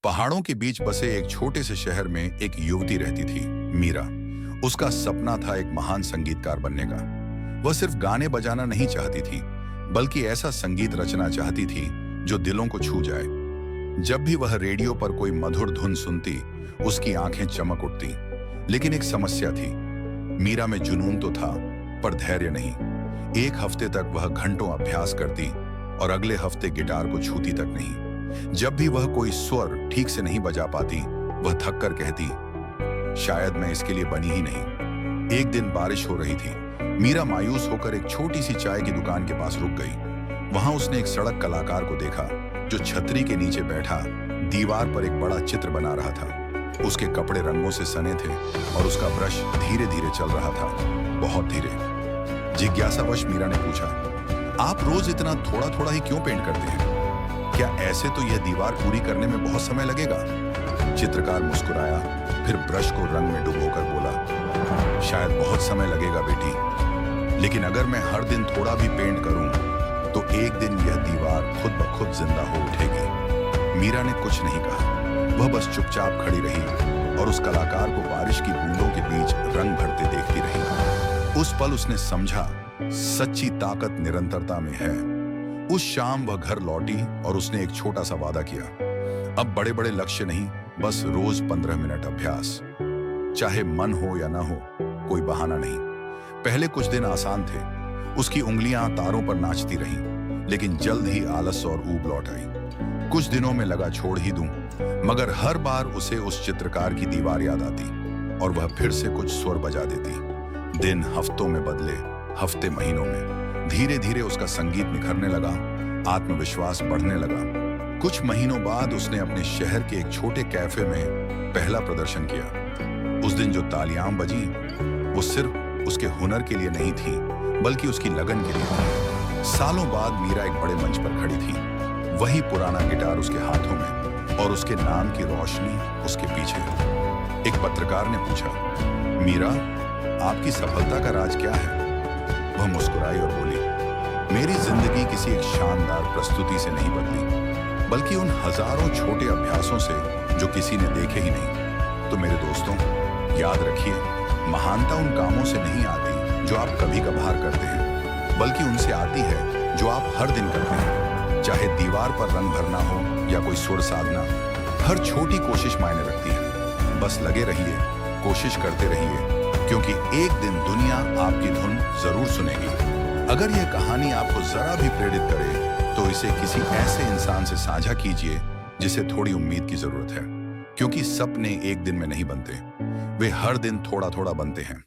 पहाड़ों के बीच बसे एक छोटे से शहर में एक युवती रहती थी, मीरा। उसका सपना था एक महान संगीतकार बनने का। वह सिर्फ गाने बजाना नहीं चाहती थी, बल्कि ऐसा संगीत रचना चाहती थी जो दिलों को छू जाए। जब भी वह रेडियो पर कोई मधुर धुन सुनती, उसकी आंखें चमक उठती। लेकिन एक समस्या थी। मीरा में जुनून तो था, पर धैर्य नहीं। एक हफ्ते तक वह घंटों अभ्यास करती और अगले हफ्ते गिटार को छूती तक नहीं। जब भी वह कोई स्वर ठीक से नहीं बजा पाती, वह थक कर कहती, शायद मैं इसके लिए बनी ही नहीं। एक दिन बारिश हो रही थी। मीरा मायूस होकर एक छोटी सी चाय की दुकान के पास रुक गई। वहां उसने एक सड़क कलाकार को देखा जो छतरी के नीचे बैठा दीवार पर एक बड़ा चित्र बना रहा था। उसके कपड़े रंगों से सने थे और उसका ब्रश धीरे धीरे चल रहा था, बहुत धीरे। जिज्ञासावश मीरा ने पूछा, आप रोज इतना थोड़ा थोड़ा ही क्यों पेंट करते हैं? क्या ऐसे तो यह दीवार पूरी करने में बहुत समय लगेगा? चित्रकार मुस्कुराया, फिर ब्रश को रंग में डुबोकर बोला, शायद बहुत समय लगेगा बेटी, लेकिन अगर मैं हर दिन थोड़ा भी पेंट करूं, तो एक दिन यह दीवार खुद ब खुद जिंदा हो उठेगी। मीरा ने कुछ नहीं कहा। वह बस चुपचाप खड़ी रही और उस कलाकार को बारिश की बूंदों के बीच रंग भरते देखती रही। उस पल उसने समझा, सच्ची ताकत निरंतरता में है। उस शाम वह घर लौटी और उसने एक छोटा सा वादा किया। अब बड़े बड़े लक्ष्य नहीं, बस रोज 15 मिनट अभ्यास। चाहे मन हो या ना हो, कोई बहाना नहीं। पहले कुछ दिन आसान थे। उसकी उंगलियां तारों पर नाचती रहीं, लेकिन जल्द ही आलस और ऊब लौट आई। कुछ दिनों में लगा छोड़ ही दूं, मगर हर बार उसे उस चित्रकार की दीवार याद आती और वह फिर से कुछ स्वर बजा देती। दिन हफ्तों में बदले, हफ्ते महीनों में। धीरे धीरे उसका संगीत निखरने लगा, आत्मविश्वास बढ़ने लगा। कुछ महीनों बाद उसने अपने शहर के एक छोटे कैफे में पहला प्रदर्शन किया। उस दिन जो तालियां बजी, वो सिर्फ उसके हुनर के लिए नहीं थी, बल्कि उसकी लगन के लिए थी। सालों बाद मीरा एक बड़े मंच पर खड़ी थी, वही पुराना गिटार उसके हाथों में और उसके नाम की रोशनी उसके पीछे। एक पत्रकार ने पूछा, मीरा, आपकी सफलता का राज क्या है? वह मुस्कुराई और बोली, मेरी जिंदगी किसी एक शानदार प्रस्तुति से नहीं बदली, बल्कि उन हजारों छोटे अभ्यासों से जो किसी ने देखे ही नहीं। तो मेरे दोस्तों, याद रखिए, महानता उन कामों से नहीं आती जो आप कभी कभार करते हैं, बल्कि उनसे आती है जो आप हर दिन करते हैं। चाहे दीवार पर रंग भरना हो या कोई सुर साधना, हर छोटी कोशिश मायने रखती है। बस लगे रहिए, कोशिश करते रहिए, क्योंकि एक दिन दुनिया आपकी धुन जरूर सुनेगी। अगर यह कहानी आपको जरा भी प्रेरित करे, तो इसे किसी ऐसे इंसान से साझा कीजिए जिसे थोड़ी उम्मीद की जरूरत है, क्योंकि सपने एक दिन में नहीं बनते, वे हर दिन थोड़ा थोड़ा बनते हैं।